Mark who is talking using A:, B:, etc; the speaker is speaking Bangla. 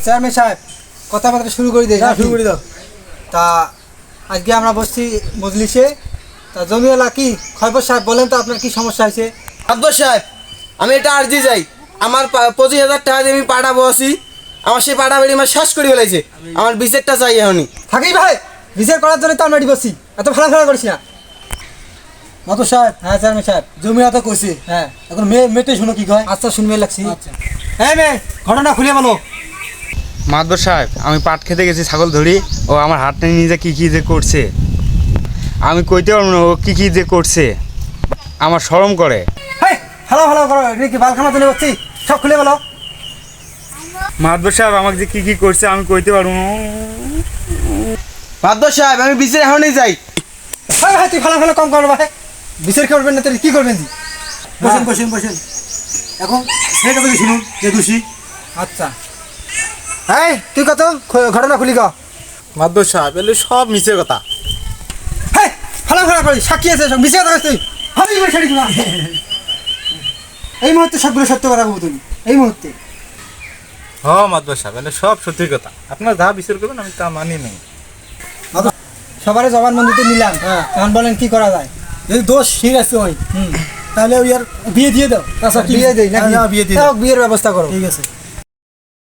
A: চেয়ারম্যান সাহেব কথাবার্তা শুরু করে দিই। শুরু করে দাও। তা আজকে আমরা বসছি মজলিসে। তা জমিওয়ালা কি খয়বর সাহেব বলেন তো আপনার কি সমস্যা হয়েছে?
B: আব্দুল সাহেব, আমি এটা আর্জি যাই। আমার 25,000 টাকা দিয়ে আমি পাড়া বসি, আমার সেই পাড়া বেড়ি আমার শেষ করে ফেলাইছে। আমার বিচারটা চাই এখনই।
A: থাকি ভাই, বিচার করার জন্য তো আমরা বসছি, এত ফেলা করিস না।
C: মাতো সাহেব,
A: হ্যাঁ চেয়ারম্যান সাহেব।
C: জমিরা তো কইছে,
A: হ্যাঁ
C: এখন মেয়েটে শুনো কি কয়।
A: আচ্ছা শুনবে লাগছি।
C: আচ্ছা।
A: হ্যাঁ মেয়ে, ঘটনা খুলে বলো।
D: মাদবর সাহেব, আমি পাট খেতে গেছি ছাগল ধরি, ও আমার হাত টেনে নিয়ে কী কী যে করছে আমি কইতে পারবো না। ও কী কী যে করছে আমার শরম করে।
A: হ্যাঁ ভালো করো, এটা কি বালখানা তুলে বসছি, সব খুলে বলো।
D: মাদবর সাহেব আমাকে যে কী কী করছে আমি কইতে পারবো না।
B: আব্দুল সাহেব, আমি বিচার এখনই যাই।
A: হ্যাঁ ভাই তুই ভালো কম করো ভাই, বিচার করবেন না তুই কি করবেন?
C: বসেন। এখন ছেলেটা থেকে শুনুন যে দোষী।
A: আচ্ছা হ্যাঁ তুই কত ঘটনা খুলি ক।
E: মাদবর সাহেব, এলে সব মিছে কথা।
A: হ্যাঁ ভালো করি, সাক্ষী আছে সব মিশে কথা তুই ভাবি করে ছাড়ি না। এই মুহূর্তে সবগুলো সত্য কথা বলবো তুমি, এই মুহূর্তে।
E: হ মাদবর সাহেব, এলে সব সত্যি কথা। আপনারা যা বিচার করবেন আমি তা মানি নেই।
A: সবারই জবানবন্দিতে নিলাম, এখন বলেন কি করা যায়?
C: যদি দোষ ঠিক আছে ওই, তাহলে ওই আর বিয়ে দিয়ে দাও।
A: বিয়ে দেই নাকি?
C: বিয়ে দিয়ে দাও।
A: বিয়ের ব্যবস্থা করো।
C: ঠিক আছে।